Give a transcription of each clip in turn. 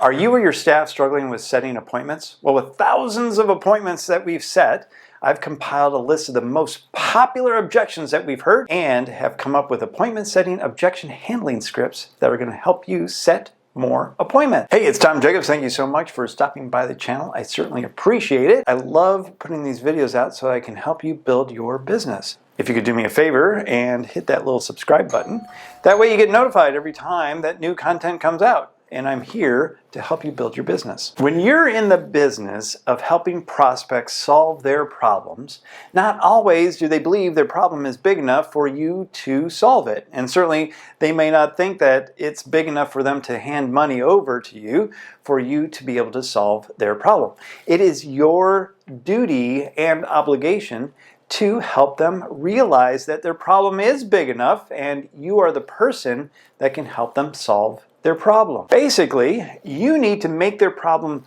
Are you or your staff struggling with setting appointments? Well, with thousands of appointments that we've set, I've compiled a list of the most popular objections that we've heard and have come up with appointment setting objection handling scripts that are going to help you set more appointments. Hey, it's Tom Jacobs. Thank you so much for stopping by the channel. I certainly appreciate it. I love putting these videos out so I can help you build your business. If you could do me a favor and hit that little subscribe button, that way you get notified every time that new content comes out. And I'm here to help you build your business. When you're in the business of helping prospects solve their problems, not always do they believe their problem is big enough for you to solve it. And certainly they may not think that it's big enough for them to hand money over to you for you to be able to solve their problem. It is your duty and obligation to help them realize that their problem is big enough and you are the person that can help them solve their problem. Basically, you need to make their problem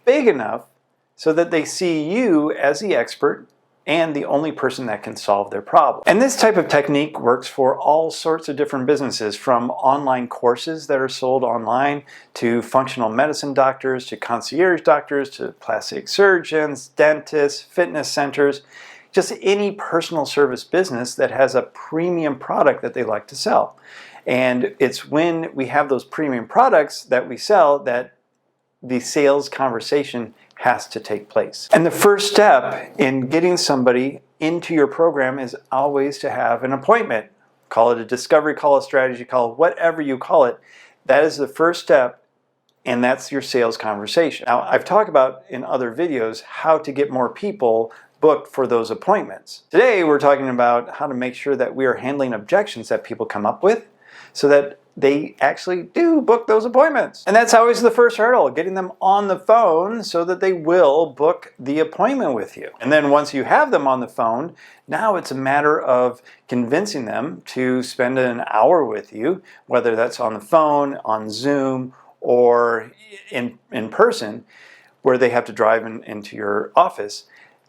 big enough so that they see you as the expert and the only person that can solve their problem. And this type of technique works for all sorts of different businesses, from online courses that are sold online to functional medicine doctors to concierge doctors to plastic surgeons, dentists, fitness centers, just any personal service business that has a premium product that they like to sell. And it's when we have those premium products that we sell that the sales conversation has to take place. And the first step in getting somebody into your program is always to have an appointment. Call it a discovery call, a strategy call, whatever you call it. That is the first step, and that's your sales conversation. Now, I've talked about in other videos how to get more people booked for those appointments. Today, we're talking about how to make sure that we are handling objections that people come up with, so that they actually do book those appointments. And that's always the first hurdle, getting them on the phone so that they will book the appointment with you. And then once you have them on the phone, now it's a matter of convincing them to spend an hour with you, whether that's on the phone, on Zoom, or in person, where they have to drive into your office,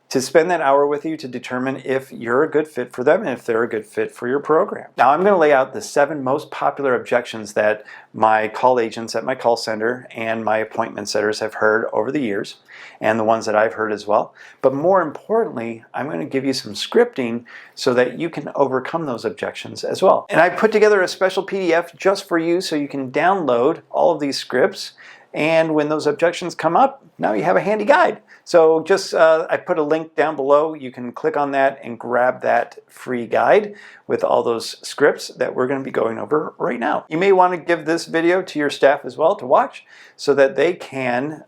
to spend that hour with you to determine if you're a good fit for them and if they're a good fit for your program. Now, I'm going to lay out the 7 most popular objections that my call agents at my call center and my appointment setters have heard over the years, and the ones that I've heard as well. But more importantly, I'm going to give you some scripting so that you can overcome those objections as well. And I put together a special PDF just for you so you can download all of these scripts. And when those objections come up, now you have a handy guide. So just, I put a link down below. You can click on that and grab that free guide with all those scripts that we're going to be going over right now. You may want to give this video to your staff as well to watch so that they can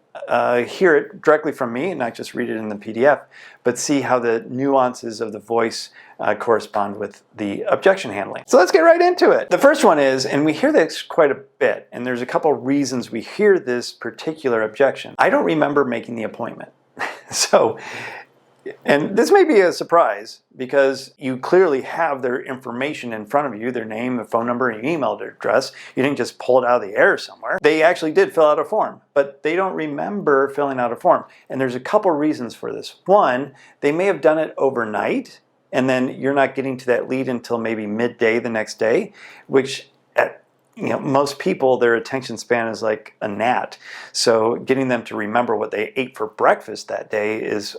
hear it directly from me and not just read it in the PDF, but see how the nuances of the voice correspond with the objection handling. So let's get right into it. The first one is, and we hear this quite a bit, and there's a couple reasons we hear this particular objection. I don't remember making the appointment. So, and this may be a surprise because you clearly have their information in front of you, their name, their phone number, and email address. You didn't just pull it out of the air somewhere. They actually did fill out a form, but they don't remember filling out a form. And there's a couple reasons for this. One, they may have done it overnight, and then you're not getting to that lead until maybe midday the next day, which most people, their attention span is like a gnat. So getting them to remember what they ate for breakfast that day is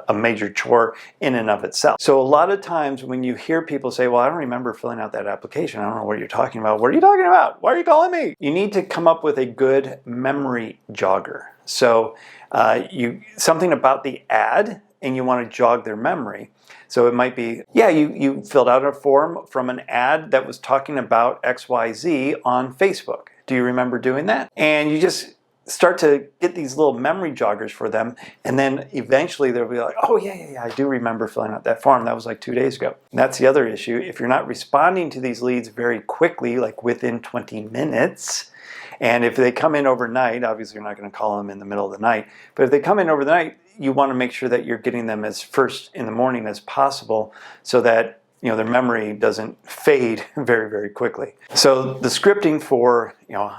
a major chore in and of itself. So a lot of times when you hear people say, well, I don't remember filling out that application. I don't know what you're talking about. What are you talking about? Why are you calling me? You need to come up with a good memory jogger. So something about the ad, and you want to jog their memory. So it might be, yeah, you filled out a form from an ad that was talking about XYZ on Facebook. Do you remember doing that? And you just start to get these little memory joggers for them, and then eventually they'll be like, oh yeah, I do remember filling out that form. That was like 2 days ago. And that's the other issue. If you're not responding to these leads very quickly, like within 20 minutes, and if they come in overnight, obviously you're not going to call them in the middle of the night, but if they come in overnight, you want to make sure that you're getting them as first in the morning as possible so that their memory doesn't fade very, very quickly. So the scripting for,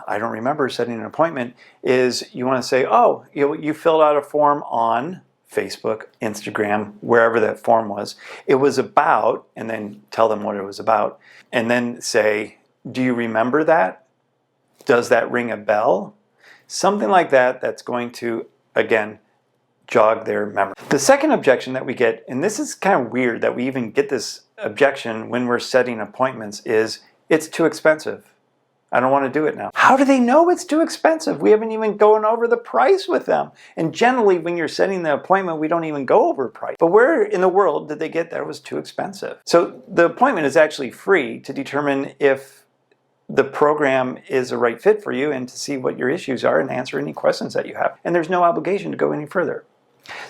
I don't remember setting an appointment is you want to say, oh, you filled out a form on Facebook, Instagram, wherever that form was. It was about, and then tell them what it was about, and then say, do you remember that? Does that ring a bell? Something like that that's going to, again, jog their memory. The second objection that we get, and this is kind of weird that we even get this objection when we're setting appointments, is it's too expensive. I don't want to do it now. How do they know it's too expensive? We haven't even gone over the price with them. And generally, when you're setting the appointment, we don't even go over price. But where in the world did they get that it was too expensive? So the appointment is actually free to determine if the program is a right fit for you and to see what your issues are and answer any questions that you have. And there's no obligation to go any further.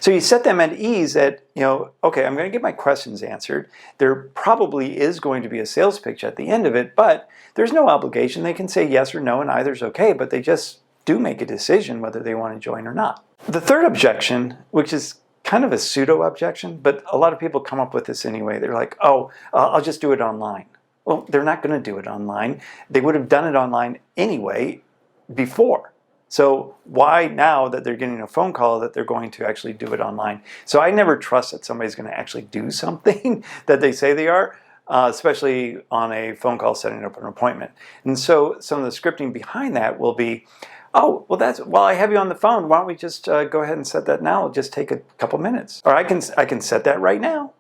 So you set them at ease that, okay, I'm going to get my questions answered. There probably is going to be a sales pitch at the end of it, but there's no obligation. They can say yes or no, and either's okay, but they just do make a decision whether they want to join or not. The third objection, which is kind of a pseudo-objection, but a lot of people come up with this anyway. They're like, oh, I'll just do it online. Well, they're not going to do it online. They would have done it online anyway before. So why now that they're getting a phone call that they're going to actually do it online? So I never trust that somebody's going to actually do something that they say they are, especially on a phone call setting up an appointment. And so some of the scripting behind that will be, oh, well, I have you on the phone. Why don't we just go ahead and set that now? It'll just take a couple minutes. Or I can set that right now.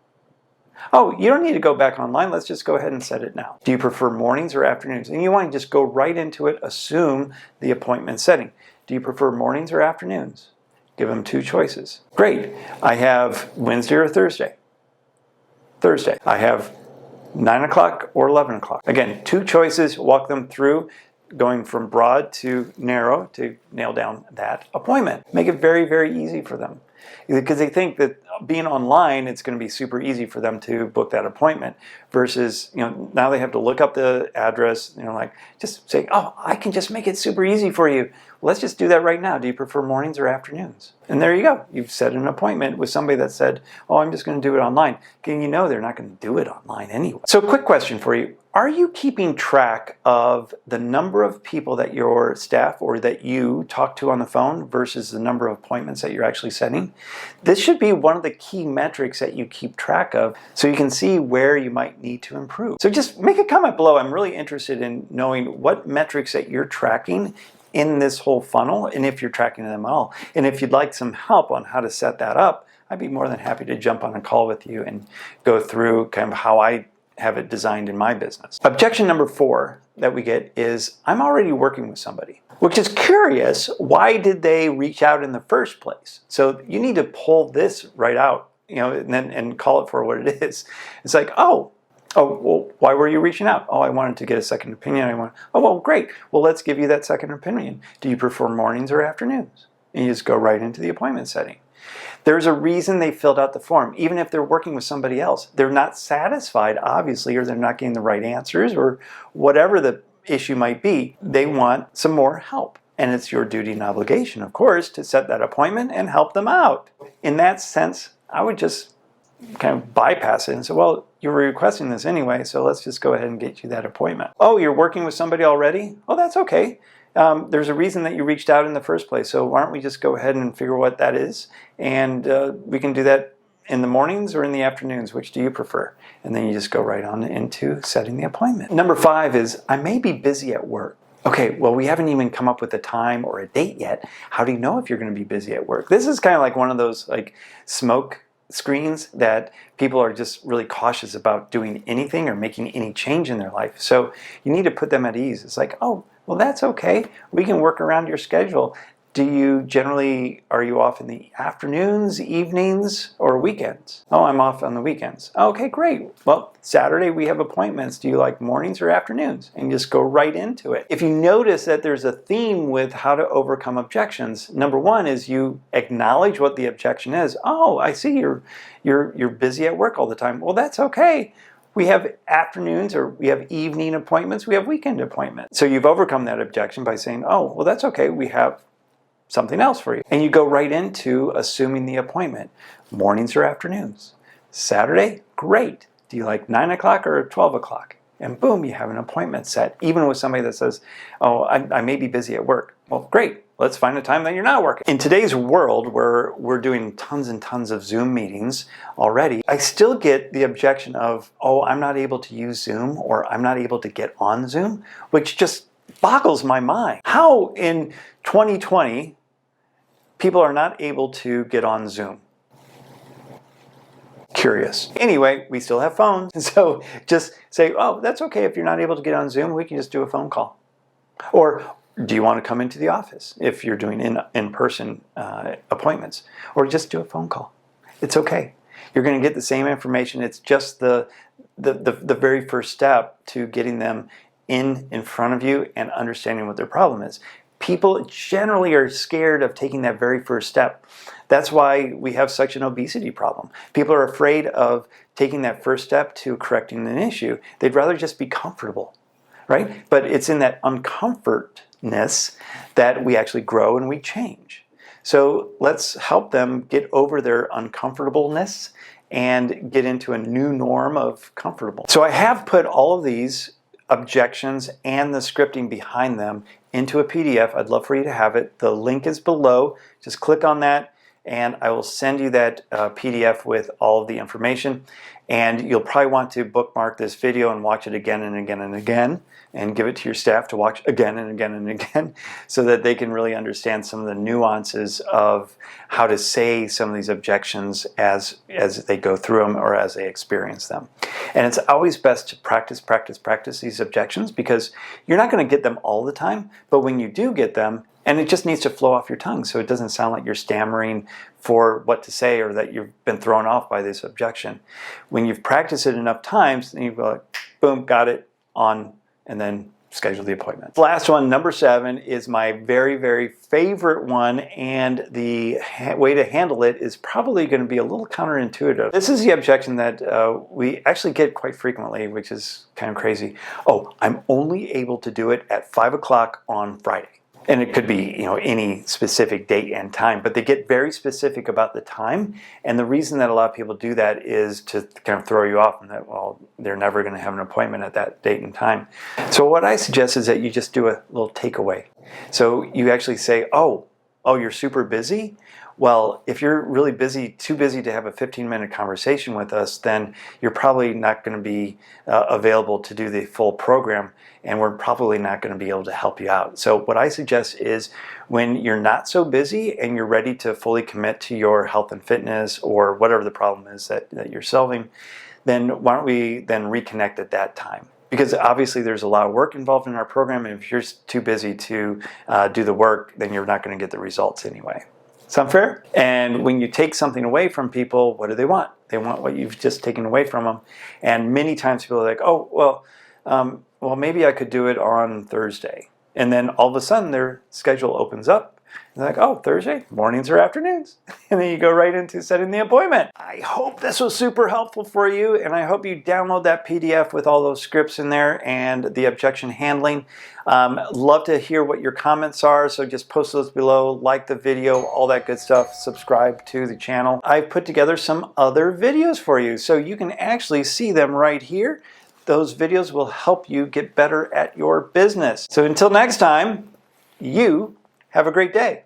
Oh, you don't need to go back online. Let's just go ahead and set it now. Do you prefer mornings or afternoons? And you want to just go right into it, assume the appointment setting. Do you prefer mornings or afternoons? Give them two choices. Great. I have Wednesday or Thursday. Thursday. I have 9 o'clock or 11 o'clock. Again, two choices. Walk them through going from broad to narrow to nail down that appointment. Make it very, very easy for them. Because they think that being online, it's going to be super easy for them to book that appointment versus, now they have to look up the address, just say, oh, I can just make it super easy for you. Let's just do that right now. Do you prefer mornings or afternoons? And there you go. You've set an appointment with somebody that said, oh, I'm just going to do it online. And they're not going to do it online anyway. So quick question for you. Are you keeping track of the number of people that your staff or that you talk to on the phone versus the number of appointments that you're actually setting? This should be one of the key metrics that you keep track of so you can see where you might need to improve. So just make a comment below. I'm really interested in knowing what metrics that you're tracking in this whole funnel and if you're tracking them at all. And if you'd like some help on how to set that up, I'd be more than happy to jump on a call with you and go through kind of how I have it designed in my business. Objection number 4 that we get is, I'm already working with somebody. Which is curious, why did they reach out in the first place? So you need to pull this right out, and call it for what it is. It's like, oh, well, why were you reaching out? Oh, I wanted to get a second opinion. Oh, well, great. Well, let's give you that second opinion. Do you prefer mornings or afternoons? And you just go right into the appointment setting. There's a reason they filled out the form. Even if they're working with somebody else, they're not satisfied, obviously, or they're not getting the right answers, or whatever the issue might be. They want some more help. And it's your duty and obligation, of course, to set that appointment and help them out. In that sense, I would just kind of bypass it and say, well, you were requesting this anyway, so let's just go ahead and get you that appointment. Oh, you're working with somebody already? Oh, that's okay. There's a reason that you reached out in the first place, so why don't we just go ahead and figure what that is, and we can do that in the mornings or in the afternoons. Which do you prefer? And then you just go right on into setting the appointment. Number 5 is, I may be busy at work. Okay, well, we haven't even come up with a time or a date yet. How do you know if you're going to be busy at work? This is kind of like one of those smoke screens that people are just really cautious about doing anything or making any change in their life. So you need to put them at ease. It's like, oh, well, that's okay. We can work around your schedule. Are you off in the afternoons, evenings, or weekends? Oh, I'm off on the weekends. Okay, great. Well, Saturday we have appointments. Do you like mornings or afternoons? And just go right into it. If you notice that there's a theme with how to overcome objections, number 1 is you acknowledge what the objection is. Oh, I see you're busy at work all the time. Well, that's okay. We have afternoons, or we have evening appointments, we have weekend appointments. So you've overcome that objection by saying, oh, well, that's okay, we have something else for you. And you go right into assuming the appointment. Mornings or afternoons? Saturday? Great. Do you like 9 o'clock or 12 o'clock? And boom, you have an appointment set, even with somebody that says, oh, I may be busy at work. Well, great. Let's find a time that you're not working. In today's world where we're doing tons and tons of Zoom meetings already, I still get the objection of, oh, I'm not able to use Zoom, or I'm not able to get on Zoom, which just boggles my mind. How in 2020 people are not able to get on Zoom? Curious. Anyway, we still have phones. So just say, oh, that's okay if you're not able to get on Zoom. We can just do a phone call. Or do you want to come into the office if you're doing in-person appointments? Or just do a phone call. It's okay. You're going to get the same information. It's just the very first step to getting them in front of you and understanding what their problem is. People generally are scared of taking that very first step. That's why we have such an obesity problem. People are afraid of taking that first step to correcting an issue. They'd rather just be comfortable, right? But it's in that uncomfortness that we actually grow and we change. So let's help them get over their uncomfortableness and get into a new norm of comfortable. So I have put all of these objections and the scripting behind them into a PDF. I'd love for you to have it. The link is below. Just click on that and I will send you that PDF with all of the information. And you'll probably want to bookmark this video and watch it again and again and again, and give it to your staff to watch again and again and again, so that they can really understand some of the nuances of how to say some of these objections as they go through them or as they experience them. And it's always best to practice these objections, because you're not going to get them all the time, but when you do get them, and it just needs to flow off your tongue so it doesn't sound like you're stammering for what to say or that you've been thrown off by this objection. When you've practiced it enough times, then you go like, boom, got it, on, and then schedule the appointment. The last one, number 7, is my very, very favorite one, and the way to handle it is probably going to be a little counterintuitive. This is the objection that we actually get quite frequently, which is kind of crazy. Oh, I'm only able to do it at 5 o'clock on Friday. And it could be, any specific date and time, but they get very specific about the time. And the reason that a lot of people do that is to kind of throw you off, and that, well, they're never going to have an appointment at that date and time. So what I suggest is that you just do a little takeaway. So you actually say, oh, you're super busy? Well, if you're really busy, too busy to have a 15-minute conversation with us, then you're probably not going to be available to do the full program, and we're probably not going to be able to help you out. So what I suggest is, when you're not so busy and you're ready to fully commit to your health and fitness or whatever the problem is that you're solving, then why don't we then reconnect at that time? Because obviously there's a lot of work involved in our program, and if you're too busy to do the work, then you're not going to get the results anyway. Sound fair? And when you take something away from people, what do they want? They want what you've just taken away from them. And many times people are like, oh, well, maybe I could do it on Thursday. And then all of a sudden their schedule opens up. And they're like, oh, Thursday, mornings or afternoons. And then you go right into setting the appointment. I hope this was super helpful for you, and I hope you download that PDF with all those scripts in there and the objection handling. Love to hear what your comments are, so just post those below, like the video, all that good stuff, subscribe to the channel. I've put together some other videos for you, so you can actually see them right here. Those videos will help you get better at your business. So until next time, you have a great day.